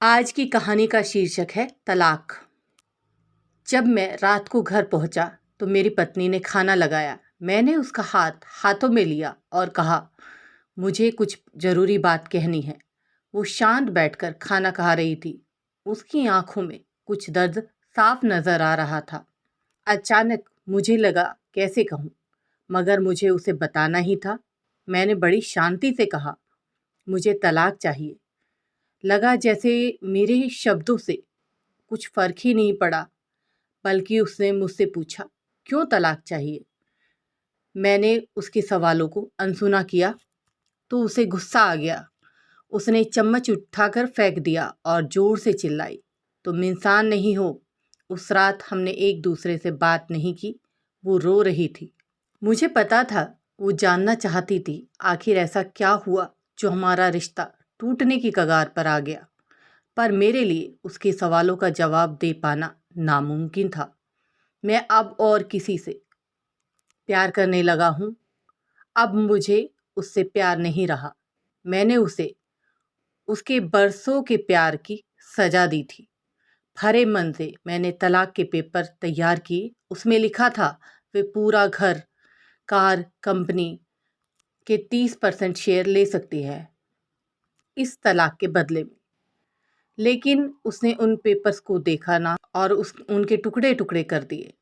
आज की कहानी का शीर्षक है तलाक। जब मैं रात को घर पहुंचा तो मेरी पत्नी ने खाना लगाया। मैंने उसका हाथ हाथों में लिया और कहा, मुझे कुछ जरूरी बात कहनी है। वो शांत बैठकर खाना खा रही थी। उसकी आंखों में कुछ दर्द साफ नजर आ रहा था। अचानक मुझे लगा कैसे कहूँ, मगर मुझे उसे बताना ही था। मैंने बड़ी शांति से कहा, मुझे तलाक चाहिए। लगा जैसे मेरे शब्दों से कुछ फर्क ही नहीं पड़ा, बल्कि उसने मुझसे पूछा, क्यों तलाक चाहिए? मैंने उसके सवालों को अनसुना किया तो उसे गुस्सा आ गया। उसने चम्मच उठाकर फेंक दिया और जोर से चिल्लाई, तुम इंसान नहीं हो। उस रात हमने एक दूसरे से बात नहीं की। वो रो रही थी। मुझे पता था वो जानना चाहती थी आखिर ऐसा क्या हुआ जो हमारा रिश्ता टूटने की कगार पर आ गया। पर मेरे लिए उसके सवालों का जवाब दे पाना नामुमकिन था। मैं अब और किसी से प्यार करने लगा हूँ। अब मुझे उससे प्यार नहीं रहा। मैंने उसे उसके बरसों के प्यार की सजा दी थी। भरे मन से मैंने तलाक के पेपर तैयार किए। उसमें लिखा था वे पूरा घर, कार, कंपनी के 30% शेयर ले सकती है इस तलाक के बदले में। लेकिन उसने उन पेपर्स को देखा ना और उनके टुकड़े टुकड़े कर दिए।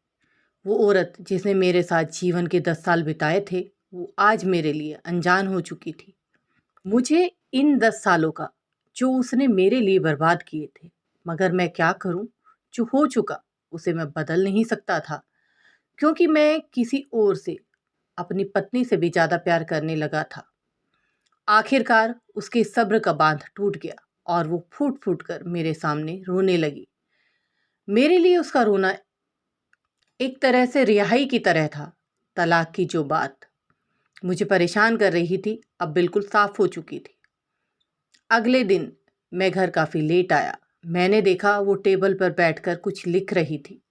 वो औरत जिसने मेरे साथ जीवन के 10 साल बिताए थे, वो आज मेरे लिए अनजान हो चुकी थी। मुझे इन 10 सालों का जो उसने मेरे लिए बर्बाद किए थे, मगर मैं क्या करूं? जो हो चुका उसे मैं बदल नहीं सकता था, क्योंकि मैं किसी और से, अपनी पत्नी से भी ज्यादा प्यार करने लगा था। आखिरकार उसके सब्र का बांध टूट गया और वो फूट फूट कर मेरे सामने रोने लगी। मेरे लिए उसका रोना एक तरह से रिहाई की तरह था। तलाक की जो बात मुझे परेशान कर रही थी, अब बिल्कुल साफ हो चुकी थी। अगले दिन मैं घर काफ़ी लेट आया। मैंने देखा वो टेबल पर बैठकर कुछ लिख रही थी।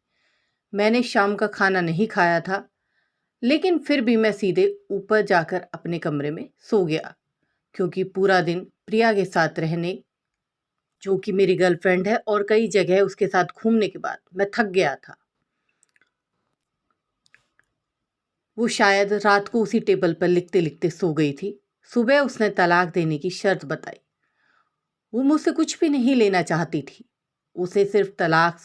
मैंने शाम का खाना नहीं खाया था, लेकिन फिर भी मैं सीधे ऊपर जाकर अपने कमरे में सो गया, क्योंकि पूरा दिन प्रिया के साथ रहने, जो कि मेरी गर्लफ्रेंड है, और कई जगह उसके साथ घूमने के बाद मैं थक गया था। वो शायद रात को उसी टेबल पर लिखते लिखते सो गई थी। सुबह उसने तलाक देने की शर्त बताई। वो मुझसे कुछ भी नहीं लेना चाहती थी। उसे सिर्फ तलाक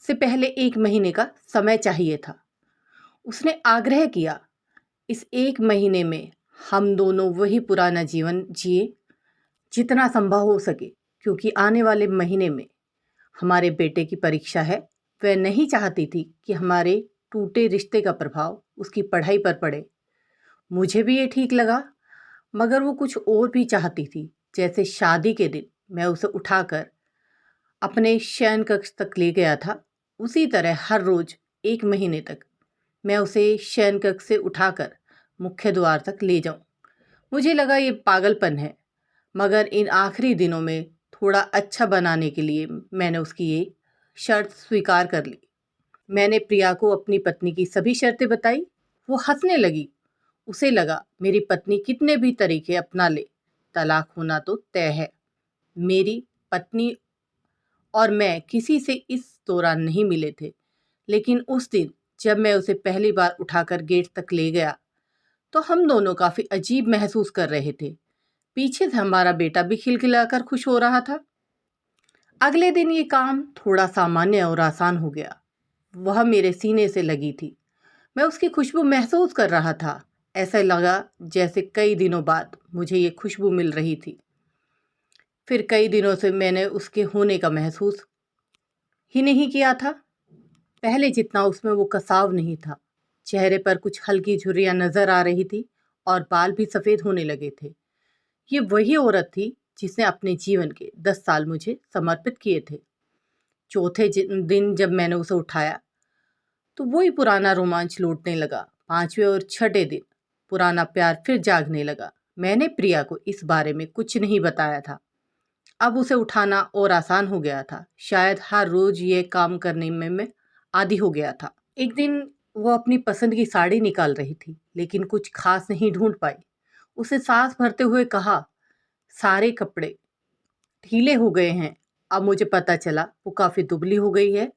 से पहले 1 महीने का समय चाहिए था। उसने आग्रह किया, इस 1 महीने में हम दोनों वही पुराना जीवन जिए जितना संभव हो सके, क्योंकि आने वाले महीने में हमारे बेटे की परीक्षा है। वह नहीं चाहती थी कि हमारे टूटे रिश्ते का प्रभाव उसकी पढ़ाई पर पड़े। मुझे भी ये ठीक लगा, मगर वो कुछ और भी चाहती थी। जैसे शादी के दिन मैं उसे उठाकर अपने शयन कक्ष तक ले गया था, उसी तरह हर रोज 1 महीने तक मैं उसे शयन कक्ष से उठाकर मुख्य द्वार तक ले जाऊं। मुझे लगा ये पागलपन है, मगर इन आखिरी दिनों में थोड़ा अच्छा बनाने के लिए मैंने उसकी ये शर्त स्वीकार कर ली। मैंने प्रिया को अपनी पत्नी की सभी शर्तें बताई। वो हंसने लगी। उसे लगा मेरी पत्नी कितने भी तरीके अपना ले, तलाक होना तो तय है। मेरी पत्नी और मैं किसी से इस दौरान नहीं मिले थे, लेकिन उस दिन जब मैं उसे पहली बार उठाकर गेट तक ले गया तो हम दोनों काफी अजीब महसूस कर रहे थे। पीछे से हमारा बेटा भी खिलखिलाकर खुश हो रहा था। अगले दिन ये काम थोड़ा सामान्य और आसान हो गया। वह मेरे सीने से लगी थी। मैं उसकी खुशबू महसूस कर रहा था। ऐसा लगा जैसे कई दिनों बाद मुझे ये खुशबू मिल रही थी। फिर कई दिनों से मैंने उसके होने का महसूस ही नहीं किया था। पहले जितना उसमें वो कसाव नहीं था। चेहरे पर कुछ हल्की झुर्रियां नजर आ रही थी और बाल भी सफेद होने लगे थे। ये वही औरत थी जिसने अपने जीवन के 10 साल मुझे समर्पित किए थे। चौथे दिन जब मैंने उसे उठाया तो वही पुराना रोमांच लौटने लगा। 5वें और छठे दिन पुराना प्यार फिर जागने लगा। मैंने प्रिया को इस बारे में कुछ नहीं बताया था। अब उसे उठाना और आसान हो गया था। शायद हर रोज ये काम करने में मैं आदी हो गया था। एक दिन वो अपनी पसंद की साड़ी निकाल रही थी, लेकिन कुछ खास नहीं ढूंढ पाई। उसे सांस भरते हुए कहा, सारे कपड़े ढीले हो गए हैं, अब मुझे पता चला वो काफ़ी दुबली हो गई है,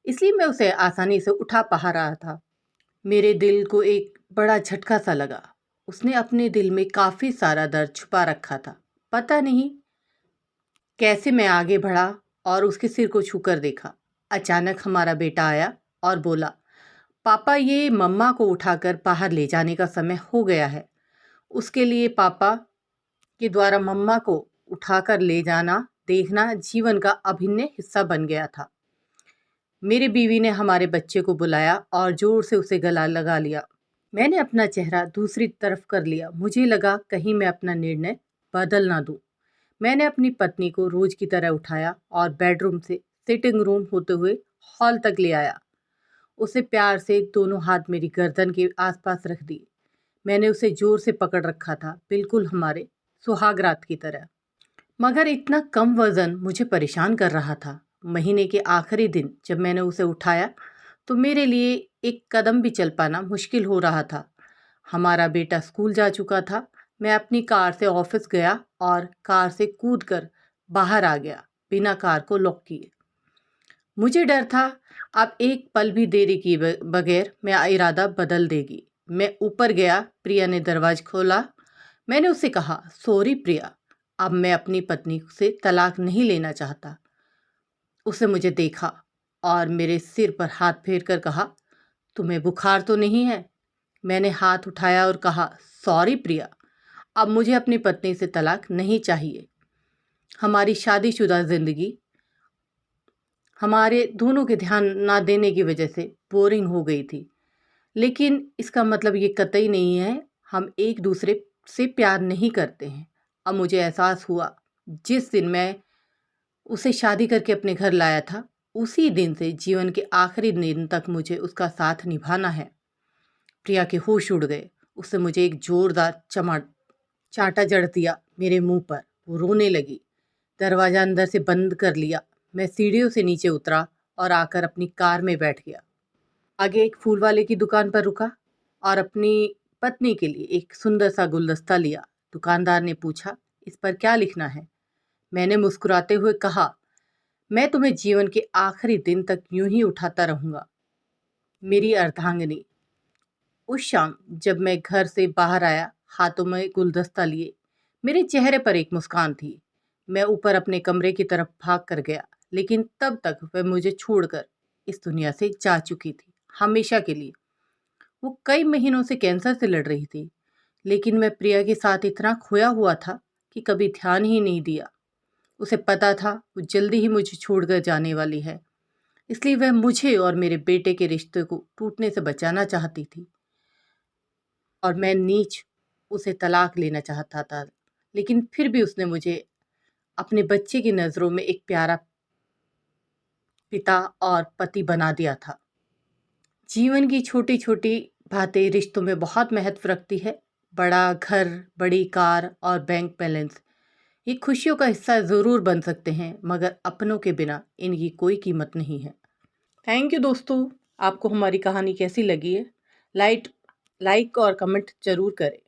इसलिए मैं उसे आसानी से उठा पा रहा था। मेरे दिल को एक बड़ा झटका सा लगा। उसने अपने दिल में काफ़ी सारा दर्द छुपा रखा था। पता नहीं कैसे मैं आगे बढ़ा और उसके सिर को छूकर देखा। अचानक हमारा बेटा आया और बोला, पापा ये मम्मा को उठाकर बाहर ले जाने का समय हो गया है। उसके लिए पापा के द्वारा मम्मा को उठाकर ले जाना देखना जीवन का अभिन्न हिस्सा बन गया था। मेरी बीवी ने हमारे बच्चे को बुलाया और जोर से उसे गला लगा लिया। मैंने अपना चेहरा दूसरी तरफ कर लिया। मुझे लगा कहीं मैं अपना निर्णय बदल ना दूं। मैंने अपनी पत्नी को रोज की तरह उठाया और बेडरूम से सिटिंग रूम होते हुए हॉल तक ले आया। उसे प्यार से दोनों हाथ मेरी गर्दन के आसपास रख दिए। मैंने उसे जोर से पकड़ रखा था, बिल्कुल हमारे सुहागरात की तरह। मगर इतना कम वजन मुझे परेशान कर रहा था। महीने के आखिरी दिन जब मैंने उसे उठाया तो मेरे लिए एक कदम भी चल पाना मुश्किल हो रहा था। हमारा बेटा स्कूल जा चुका था। मैं अपनी कार से ऑफिस गया और कार से कूदकर बाहर आ गया, बिना कार को लॉक किए। मुझे डर था अब एक पल भी देरी किए बगैर मैं इरादा बदल देगी। मैं ऊपर गया, प्रिया ने दरवाजा खोला। मैंने उससे कहा, सॉरी प्रिया, अब मैं अपनी पत्नी से तलाक नहीं लेना चाहता। उसने मुझे देखा और मेरे सिर पर हाथ फेर कर कहा, तुम्हें बुखार तो नहीं है? मैंने हाथ उठाया और कहा, सॉरी प्रिया, अब मुझे अपनी पत्नी से तलाक नहीं चाहिए। हमारी शादीशुदा जिंदगी हमारे दोनों के ध्यान ना देने की वजह से बोरिंग हो गई थी। लेकिन इसका मतलब ये कतई नहीं है हम एक दूसरे से प्यार नहीं करते हैं। अब मुझे एहसास हुआ जिस दिन मैं उसे शादी करके अपने घर लाया था, उसी दिन से जीवन के आखिरी दिन तक मुझे उसका साथ निभाना है। प्रिया के होश उड़ गए। उसने मुझे एक जोरदार चांटा जड़ दिया मेरे मुंह पर। वो रोने लगी। दरवाजा अंदर से बंद कर लिया। मैं सीढ़ियों से नीचे उतरा और आकर अपनी कार में बैठ गया। आगे एक फूल वाले की दुकान पर रुका और अपनी पत्नी के लिए एक सुंदर सा गुलदस्ता लिया। दुकानदार ने पूछा, इस पर क्या लिखना है? मैंने मुस्कुराते हुए कहा, मैं तुम्हें जीवन के आखिरी दिन तक यूं ही उठाता रहूंगा, मेरी अर्धांगिनी। उस शाम जब मैं घर से बाहर आया, हाथों में गुलदस्ता लिए, मेरे चेहरे पर एक मुस्कान थी। मैं ऊपर अपने कमरे की तरफ भाग कर गया, लेकिन तब तक वह मुझे छोड़कर इस दुनिया से जा चुकी थी, हमेशा के लिए। वो कई महीनों से कैंसर से लड़ रही थी, लेकिन मैं प्रिया के साथ इतना खोया हुआ था कि कभी ध्यान ही नहीं दिया। उसे पता था वो जल्दी ही मुझे छोड़कर जाने वाली है, इसलिए वह मुझे और मेरे बेटे के रिश्ते को टूटने से बचाना चाहती थी। और मैं नीच उसे तलाक लेना चाहता था, लेकिन फिर भी उसने मुझे अपने बच्चे की नज़रों में एक प्यारा पिता और पति बना दिया था। जीवन की छोटी छोटी बातें रिश्तों में बहुत महत्व रखती है। बड़ा घर, बड़ी कार और बैंक बैलेंस ये खुशियों का हिस्सा ज़रूर बन सकते हैं, मगर अपनों के बिना इनकी कोई कीमत नहीं है। थैंक यू दोस्तों। आपको हमारी कहानी कैसी लगी है? लाइक और कमेंट ज़रूर करें।